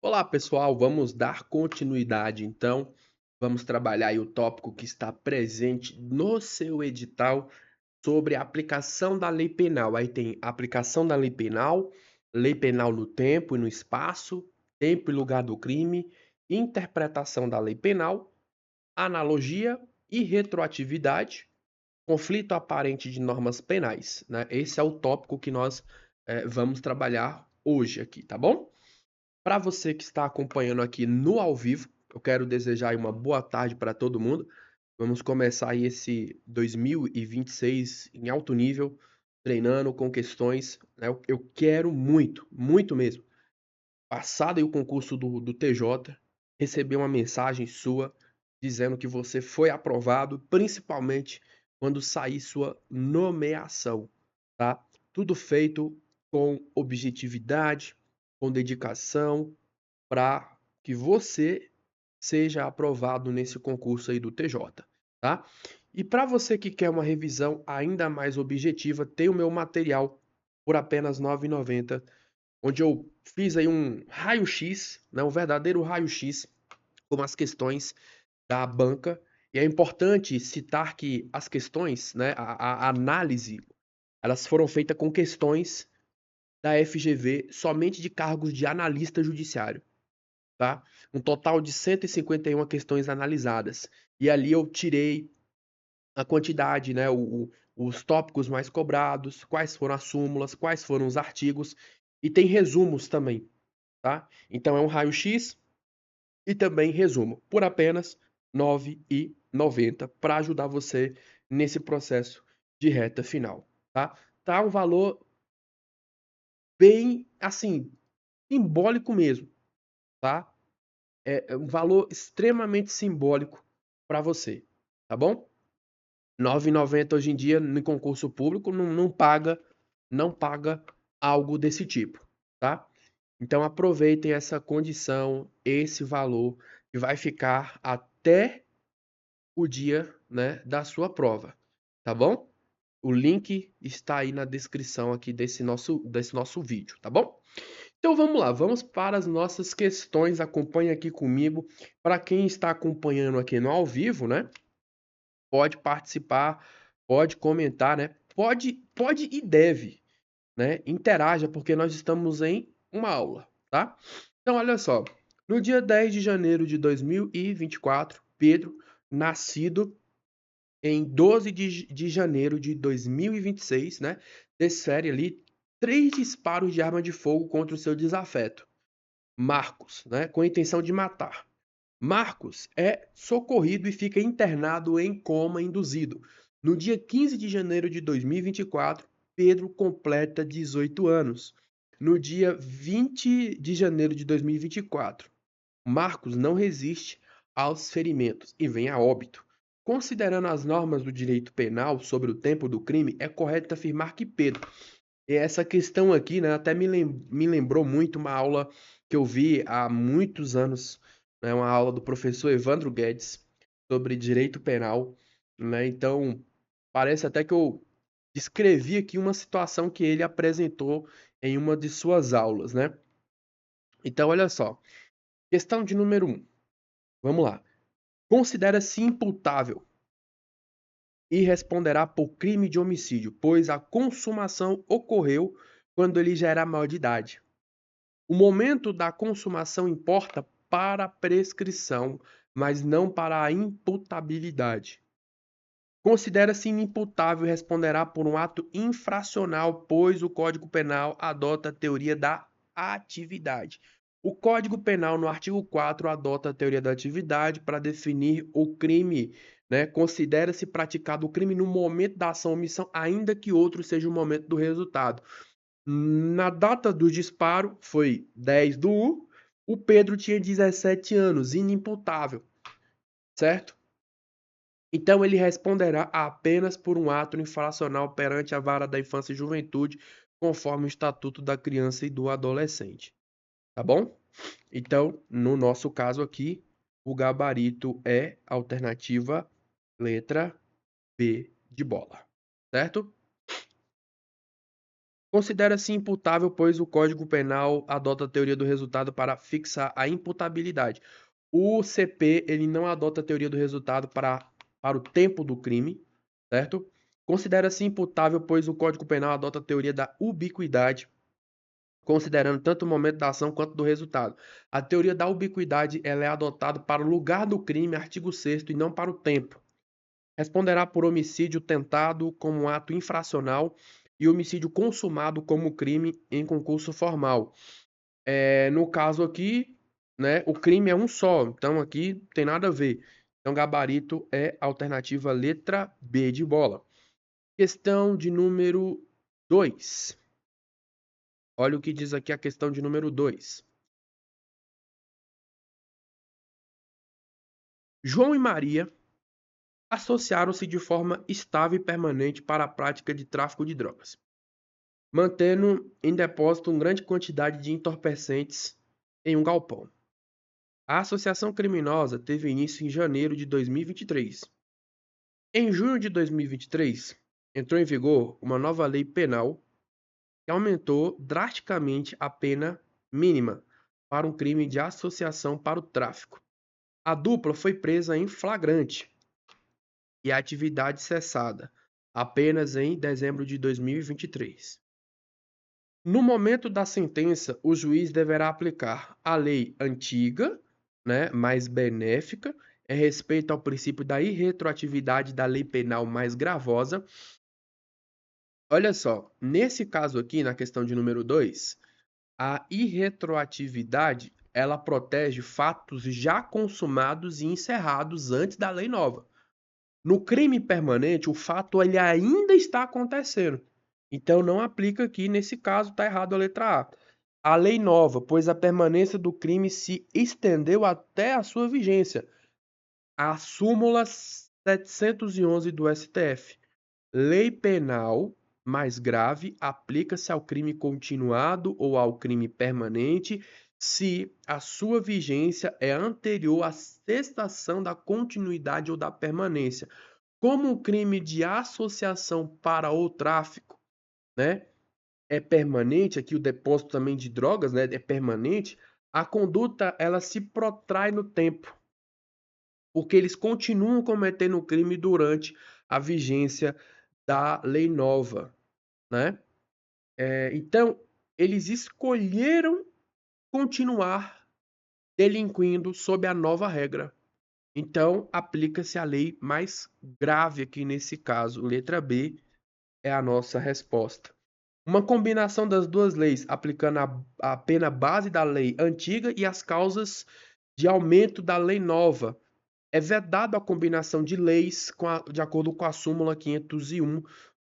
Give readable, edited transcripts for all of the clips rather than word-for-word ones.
Olá, pessoal. Vamos dar continuidade, então. Vamos trabalhar aí o tópico que está presente no seu edital sobre a aplicação da lei penal. Aí tem aplicação da lei penal no tempo e no espaço, tempo e lugar do crime, interpretação da lei penal, analogia e retroatividade, conflito aparente de normas penais, né? Esse é o tópico que nós vamos trabalhar hoje aqui, tá bom? Para você que está acompanhando aqui no ao vivo, eu quero desejar aí uma boa tarde para todo mundo. Vamos começar aí esse 2026 em alto nível, treinando com questões, né? Eu quero muito, muito mesmo, passar aí o concurso do TJ, receber uma mensagem sua dizendo que você foi aprovado, principalmente quando sair sua nomeação, tá? Tudo feito com objetividade, com dedicação, para que você seja aprovado nesse concurso aí do TJ, tá? E para você que quer uma revisão ainda mais objetiva, tem o meu material por apenas R$ 9,90, onde eu fiz aí um raio-x, né, um verdadeiro raio-x com as questões da banca. E é importante citar que as questões, né, a análise, elas foram feitas com questões da FGV somente de cargos de analista judiciário, tá? Um total de 151 questões analisadas. E ali eu tirei a quantidade, né, os tópicos mais cobrados, quais foram as súmulas, quais foram os artigos, e tem resumos também, tá? Então é um raio-x e também resumo, por apenas R$ 9,90 para ajudar você nesse processo de reta final, tá? Tá um valor bem, assim, simbólico mesmo, tá? É um valor extremamente simbólico para você, tá bom? R$ 9,90 hoje em dia no concurso público não paga algo desse tipo, tá? Então aproveitem essa condição, esse valor que vai ficar até o dia, né, da sua prova, tá bom? O link está aí na descrição aqui desse nosso vídeo, tá bom? Então vamos lá, vamos para as nossas questões. Acompanhe aqui comigo. Para quem está acompanhando aqui no ao vivo, né? Pode participar, pode comentar, né? Pode e deve, né? Interaja, porque nós estamos em uma aula, tá? Então, olha só. No dia 10 de janeiro de 2024, Pedro, nascido em 12 de janeiro de 2026, né? Desfere ali 3 disparos de arma de fogo contra o seu desafeto, Marcos, né? Com a intenção de matar. Marcos é socorrido e fica internado em coma induzido. No dia 15 de janeiro de 2024, Pedro completa 18 anos. No dia 20 de janeiro de 2024, Marcos não resiste aos ferimentos e vem a óbito. Considerando as normas do direito penal sobre o tempo do crime, é correto afirmar que Pedro. E essa questão aqui, né, até me lembrou muito uma aula que eu vi há muitos anos, né, uma aula do professor Evandro Guedes sobre direito penal, né? Então, parece até que eu descrevi aqui uma situação que ele apresentou em uma de suas aulas, né? Então, olha só. Questão de número 1. Vamos lá. Considera-se imputável e responderá por crime de homicídio, pois a consumação ocorreu quando ele já era maior de idade. O momento da consumação importa para a prescrição, mas não para a imputabilidade. Considera-se inimputável e responderá por um ato infracional, pois o Código Penal adota a teoria da atividade. O Código Penal, no artigo 4, adota a teoria da atividade para definir o crime, né? Considera-se praticado o crime no momento da ação ou omissão, ainda que outro seja o momento do resultado. Na data do disparo, foi 10/1, o Pedro tinha 17 anos, inimputável, certo? Então ele responderá apenas por um ato infracional perante a vara da infância e juventude, conforme o Estatuto da Criança e do Adolescente. Tá bom? Então, no nosso caso aqui, o gabarito é a alternativa letra B de bola, certo? Considera-se imputável, pois o Código Penal adota a teoria do resultado para fixar a imputabilidade. O CP, ele não adota a teoria do resultado para o tempo do crime, certo? Considera-se imputável, pois o Código Penal adota a teoria da ubiquidade, considerando tanto o momento da ação quanto do resultado. A teoria da ubiquidade, ela é adotada para o lugar do crime, artigo 6º, e não para o tempo. Responderá por homicídio tentado como um ato infracional e homicídio consumado como crime em concurso formal. No caso aqui, né, o crime é um só, então aqui não tem nada a ver. Então, gabarito é a alternativa letra B de bola. Questão de número 2. Olha o que diz aqui a questão de número 2. João e Maria associaram-se de forma estável e permanente para a prática de tráfico de drogas, mantendo em depósito uma grande quantidade de entorpecentes em um galpão. A associação criminosa teve início em janeiro de 2023. Em junho de 2023, entrou em vigor uma nova lei penal que aumentou drasticamente a pena mínima para um crime de associação para o tráfico. A dupla foi presa em flagrante e a atividade cessada apenas em dezembro de 2023. No momento da sentença, o juiz deverá aplicar a lei antiga, né, mais benéfica, em respeito ao princípio da irretroatividade da lei penal mais gravosa. Olha só, nesse caso aqui, na questão de número 2, a irretroatividade, ela protege fatos já consumados e encerrados antes da lei nova. No crime permanente, o fato ele ainda está acontecendo. Então não aplica aqui, nesse caso está errado a letra A. A lei nova, pois a permanência do crime se estendeu até a sua vigência. A súmula 711 do STF. Lei penal mais grave aplica-se ao crime continuado ou ao crime permanente se a sua vigência é anterior à cessação da continuidade ou da permanência. Como o crime de associação para o tráfico, né, é permanente, aqui o depósito também de drogas, né, é permanente, a conduta ela se protrai no tempo, porque eles continuam cometendo o crime durante a vigência da lei nova, né? Então, eles escolheram continuar delinquindo sob a nova regra. Então, aplica-se a lei mais grave aqui nesse caso. Letra B é a nossa resposta. Uma combinação das duas leis, aplicando a pena base da lei antiga e as causas de aumento da lei nova. É vedado a combinação de leis de acordo com a súmula 501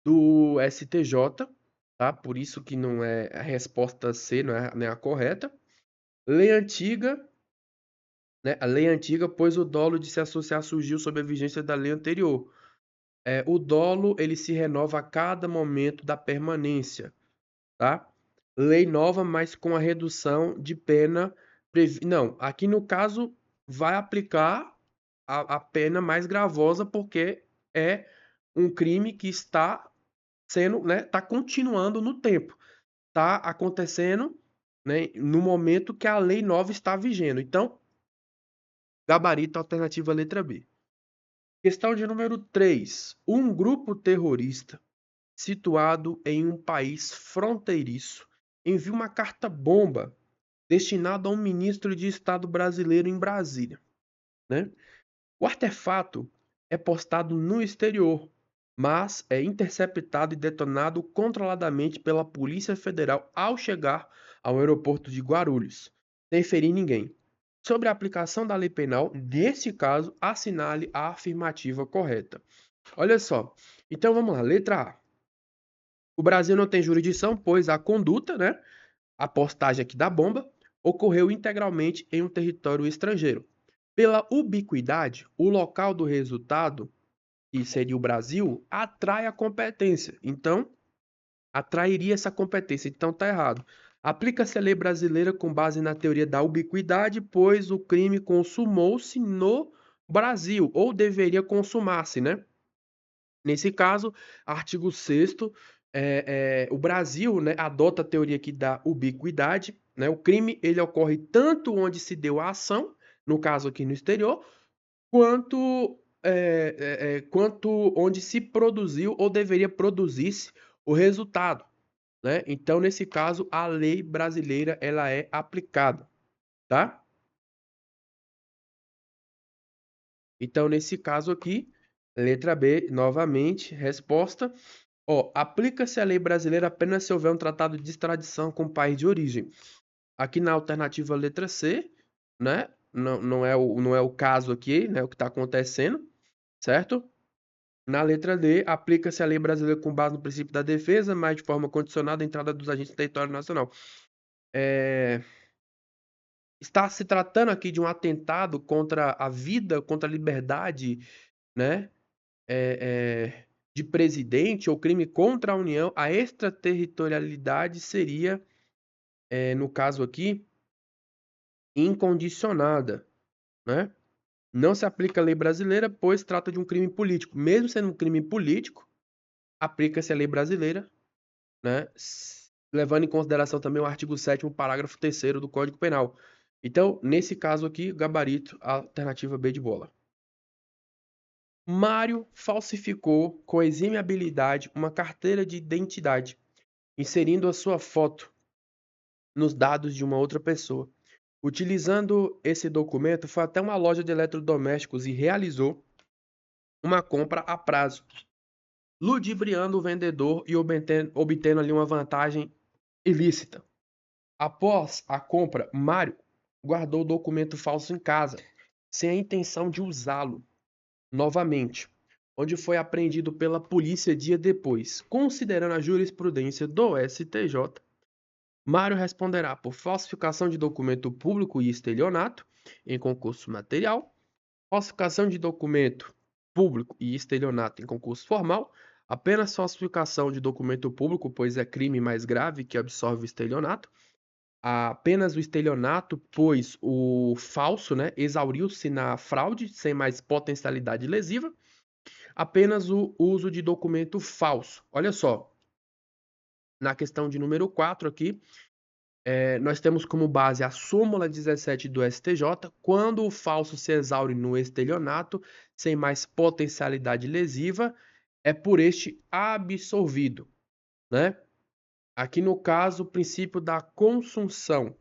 do STJ, tá? Por isso que não é a resposta C, não é a correta. Lei antiga, né? A lei antiga, pois o dolo de se associar surgiu sob a vigência da lei anterior. O dolo ele se renova a cada momento da permanência, tá? Lei nova, mas com a redução de pena. Não, aqui no caso vai aplicar a pena mais gravosa porque é um crime que está sendo, né, está continuando no tempo, está acontecendo, né, no momento que a lei nova está vigendo. Então, gabarito alternativa letra B. Questão de número 3. Um grupo terrorista situado em um país fronteiriço envia uma carta-bomba destinada a um ministro de Estado brasileiro em Brasília, né? O artefato é postado no exterior, mas é interceptado e detonado controladamente pela Polícia Federal ao chegar ao aeroporto de Guarulhos, sem ferir ninguém. Sobre a aplicação da lei penal, nesse caso, assinale a afirmativa correta. Olha só, então vamos lá, letra A. O Brasil não tem jurisdição, pois a conduta, né, a postagem aqui da bomba, ocorreu integralmente em um território estrangeiro. Pela ubiquidade, o local do resultado, que seria o Brasil, atrai a competência. Então, atrairia essa competência. Então, está errado. Aplica-se a lei brasileira com base na teoria da ubiquidade, pois o crime consumou-se no Brasil, ou deveria consumar-se, né? Nesse caso, artigo 6º o Brasil, né, adota a teoria aqui da ubiquidade, né? O crime ele ocorre tanto onde se deu a ação, no caso aqui no exterior, quanto onde se produziu ou deveria produzir-se o resultado, né? Então, nesse caso, a lei brasileira ela é aplicada, tá? Então, nesse caso aqui, letra B, novamente, resposta. Ó, aplica-se a lei brasileira apenas se houver um tratado de extradição com o país de origem. Aqui na alternativa letra C, né? Não é o caso aqui, né? O que está acontecendo, certo? Na letra D, aplica-se a lei brasileira com base no princípio da defesa, mas de forma condicionada à entrada dos agentes no território nacional. Está se tratando aqui de um atentado contra a vida, contra a liberdade, né? De presidente ou crime contra a União, a extraterritorialidade seria, no caso aqui, incondicionada, né? Não se aplica a lei brasileira, pois trata de um crime político. Mesmo sendo um crime político, aplica-se a lei brasileira, né? Levando em consideração também o artigo 7º, parágrafo 3º do Código Penal. Então, nesse caso aqui, gabarito, alternativa B de bola. Mário falsificou com exime habilidade uma carteira de identidade, inserindo a sua foto nos dados de uma outra pessoa. Utilizando esse documento, foi até uma loja de eletrodomésticos e realizou uma compra a prazo, ludibriando o vendedor e obtendo ali uma vantagem ilícita. Após a compra, Mário guardou o documento falso em casa, sem a intenção de usá-lo novamente, onde foi apreendido pela polícia dia depois. Considerando a jurisprudência do STJ, Mário responderá por falsificação de documento público e estelionato em concurso material, falsificação de documento público e estelionato em concurso formal, apenas falsificação de documento público, pois é crime mais grave que absorve o estelionato, apenas o estelionato, pois o falso, né, exauriu-se na fraude, sem mais potencialidade lesiva, apenas o uso de documento falso. Olha só, na questão de número 4 aqui, nós temos como base a súmula 17 do STJ, quando o falso se exaure no estelionato, sem mais potencialidade lesiva, é por este absolvido, né? Aqui no caso, o princípio da consunção.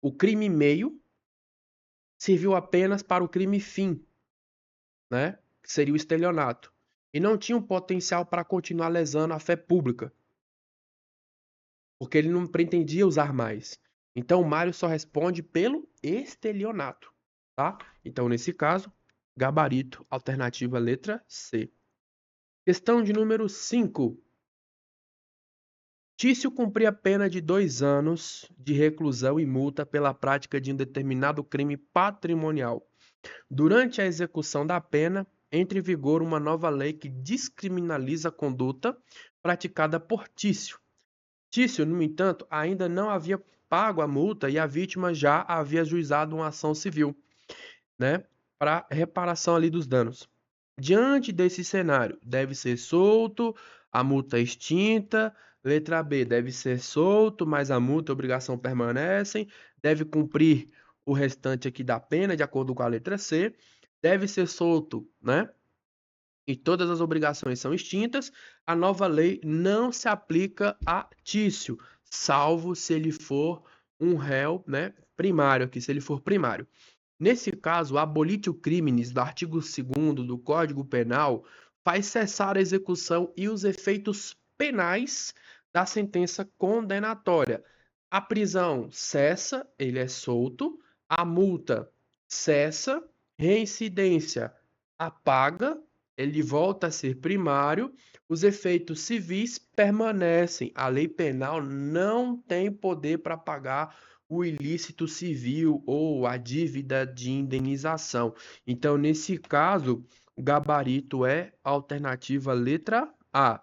O crime meio serviu apenas para o crime fim, né? Que seria o estelionato. E não tinha um potencial para continuar lesando a fé pública, porque ele não pretendia usar mais. Então, o Mário só responde pelo estelionato, tá? Então, nesse caso, gabarito, alternativa letra C. Questão de número 5. Tício cumpria pena de 2 anos de reclusão e multa pela prática de um determinado crime patrimonial. Durante a execução da pena, entra em vigor uma nova lei que descriminaliza a conduta praticada por Tício. Tício, no entanto, ainda não havia pago a multa e a vítima já havia ajuizado uma ação civil, né, para reparação ali dos danos. Diante desse cenário, deve ser solto, a multa é extinta. Letra B, deve ser solto, mas a multa e a obrigação permanecem. Deve cumprir o restante aqui da pena, de acordo com a letra C. Deve ser solto, né? E todas as obrigações são extintas. A nova lei não se aplica a Tício, salvo se ele for um réu, né, primário aqui, se ele for primário. Nesse caso, o abolitio criminis do artigo 2º do Código Penal faz cessar a execução e os efeitos penais da sentença condenatória. A prisão cessa, ele é solto, a multa cessa, reincidência apaga, ele volta a ser primário, os efeitos civis permanecem. A lei penal não tem poder para pagar o ilícito civil ou a dívida de indenização. Então, nesse caso, o gabarito é a alternativa letra A.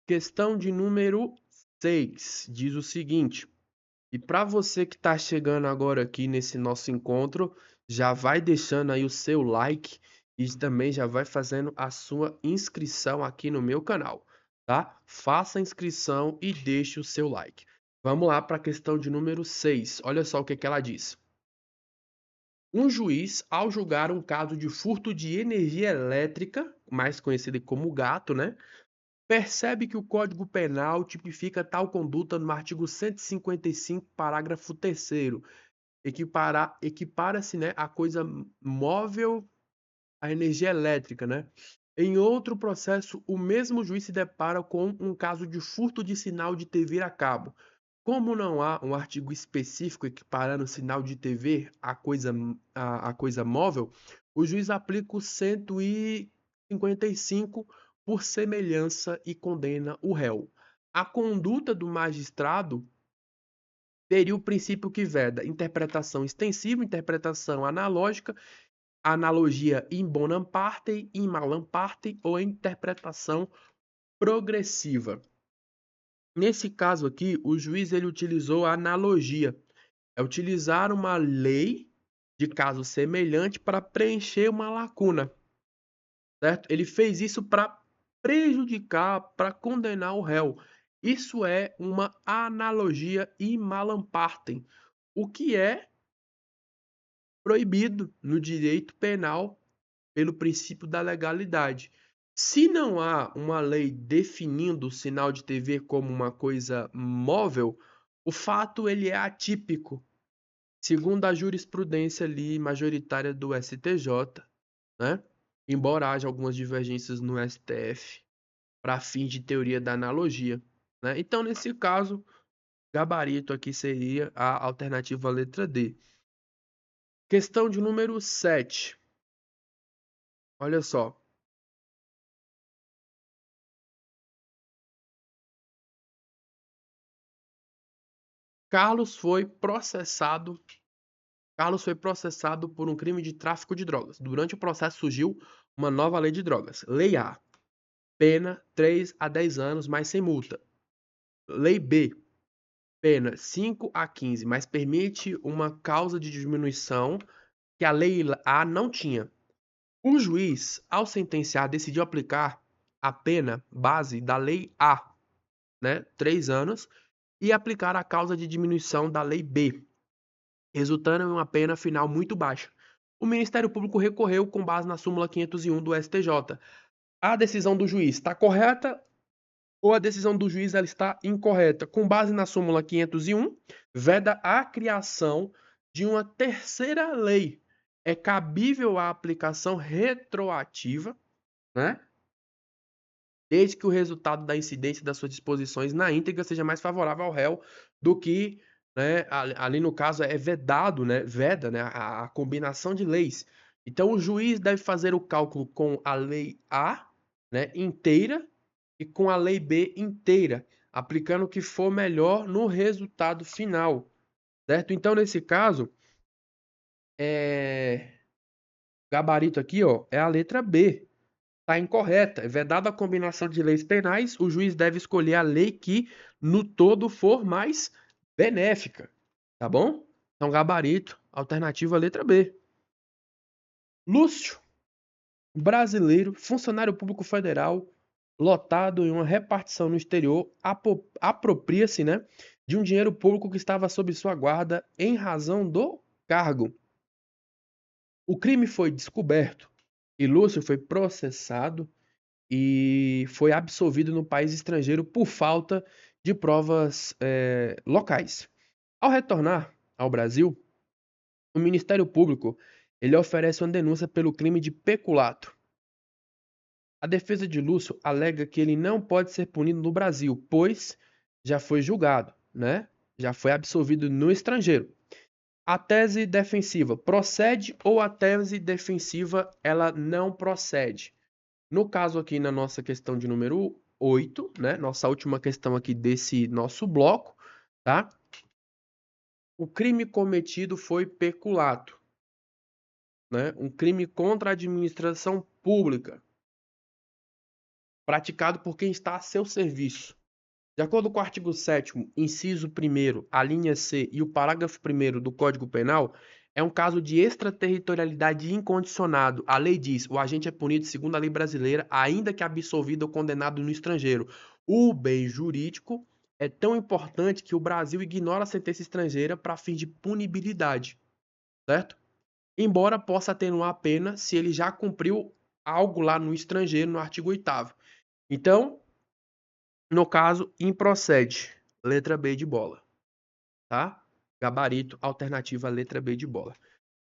Questão de número 6 diz o seguinte: e para você que está chegando agora aqui nesse nosso encontro, já vai deixando aí o seu like e também já vai fazendo a sua inscrição aqui no meu canal, tá? Faça a inscrição e deixe o seu like. Vamos lá para a questão de número 6. Olha só o que ela diz. Um juiz, ao julgar um caso de furto de energia elétrica, mais conhecido como gato, né? Percebe que o Código Penal tipifica tal conduta no artigo 155, parágrafo 3º. Equipara-se, né, a coisa móvel à energia elétrica, né? Em outro processo, o mesmo juiz se depara com um caso de furto de sinal de TV a cabo. Como não há um artigo específico equiparando o sinal de TV à coisa móvel, o juiz aplica o 155 por semelhança e condena o réu. A conduta do magistrado teria o princípio que veda interpretação extensiva, interpretação analógica, analogia in bonam parte, in malam parte ou interpretação progressiva. Nesse caso aqui, o juiz ele utilizou a analogia, é utilizar uma lei de caso semelhante para preencher uma lacuna, certo? Ele fez isso para prejudicar, para condenar o réu. Isso é uma analogia in malam partem, o que é proibido no direito penal pelo princípio da legalidade. Se não há uma lei definindo o sinal de TV como uma coisa móvel, o fato ele é atípico, segundo a jurisprudência ali majoritária do STJ, né? Embora haja algumas divergências no STF para fins de teoria da analogia, né? Então, nesse caso, gabarito aqui seria a alternativa letra D. Questão de número 7. Olha só. Carlos foi processado por um crime de tráfico de drogas. Durante o processo surgiu uma nova lei de drogas. Lei A, pena 3 a 10 anos, mas sem multa. Lei B, pena 5 a 15, mas permite uma causa de diminuição que a lei A não tinha. O juiz, ao sentenciar, decidiu aplicar a pena base da lei A, né, 3 anos, e aplicar a causa de diminuição da lei B, resultando em uma pena final muito baixa. O Ministério Público recorreu com base na súmula 501 do STJ. A decisão do juiz está correta ou a decisão do juiz ela está incorreta? Com base na súmula 501, veda a criação de uma terceira lei. É cabível a aplicação retroativa, né? Desde que o resultado da incidência das suas disposições na íntegra seja mais favorável ao réu do que, né, ali no caso é vedado, né, veda, né, a combinação de leis. Então o juiz deve fazer o cálculo com a lei A, né, inteira e com a lei B inteira, aplicando o que for melhor no resultado final, certo? Então nesse caso, gabarito aqui, ó, é a letra B. Está incorreta. É vedada a combinação de leis penais, o juiz deve escolher a lei que, no todo, for mais benéfica. Tá bom? Então, gabarito, alternativa letra B. Lúcio, brasileiro, funcionário público federal, lotado em uma repartição no exterior, apropria-se, né, de um dinheiro público que estava sob sua guarda em razão do cargo. O crime foi descoberto e Lúcio foi processado e foi absolvido no país estrangeiro por falta de provas locais. Ao retornar ao Brasil, o Ministério Público ele oferece uma denúncia pelo crime de peculato. A defesa de Lúcio alega que ele não pode ser punido no Brasil, pois já foi julgado, né? Já foi absolvido no estrangeiro. A tese defensiva procede ou a tese defensiva ela não procede? No caso aqui, na nossa questão de número 8, né? Nossa última questão aqui desse nosso bloco, tá? O crime cometido foi peculato, né? Um crime contra a administração pública, praticado por quem está a seu serviço. De acordo com o artigo 7º, inciso 1º, a linha C e o parágrafo 1º do Código Penal, é um caso de extraterritorialidade incondicionado. A lei diz: o agente é punido segundo a lei brasileira, ainda que absolvido ou condenado no estrangeiro. o bem jurídico é tão importante que o Brasil ignora a sentença estrangeira para fim de punibilidade, certo? Embora possa atenuar a pena se ele já cumpriu algo lá no estrangeiro, no artigo 8º. Então, no caso, improcede, letra B de bola, tá? Gabarito, alternativa, letra B de bola.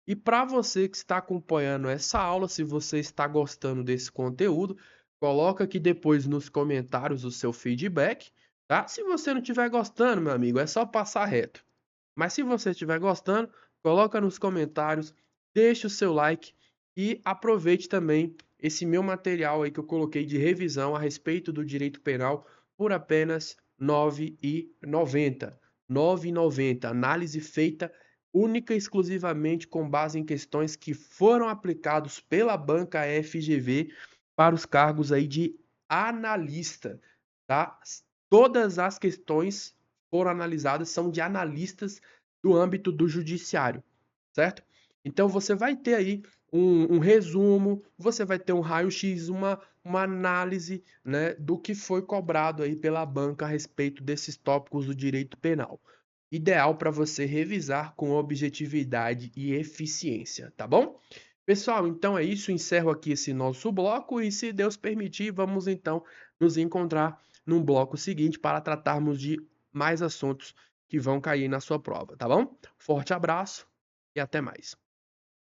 E para você que está acompanhando essa aula, se você está gostando desse conteúdo, coloca aqui depois nos comentários o seu feedback, tá? Se você não estiver gostando, meu amigo, é só passar reto. Mas se você estiver gostando, coloca nos comentários, deixe o seu like e aproveite também esse meu material aí que eu coloquei de revisão a respeito do direito penal por apenas R$ 9,90. R$ 9,90. Análise feita única e exclusivamente com base em questões que foram aplicados pela banca FGV para os cargos aí de analista, tá? Todas as questões foram analisadas são de analistas do âmbito do judiciário, certo? Então você vai ter aí um resumo, você vai ter um raio-x, uma análise, né, do que foi cobrado aí pela banca a respeito desses tópicos do direito penal. Ideal para você revisar com objetividade e eficiência, tá bom? Pessoal, então é isso. Encerro aqui esse nosso bloco e, se Deus permitir, vamos então nos encontrar num bloco seguinte para tratarmos de mais assuntos que vão cair na sua prova, tá bom? Forte abraço e até mais.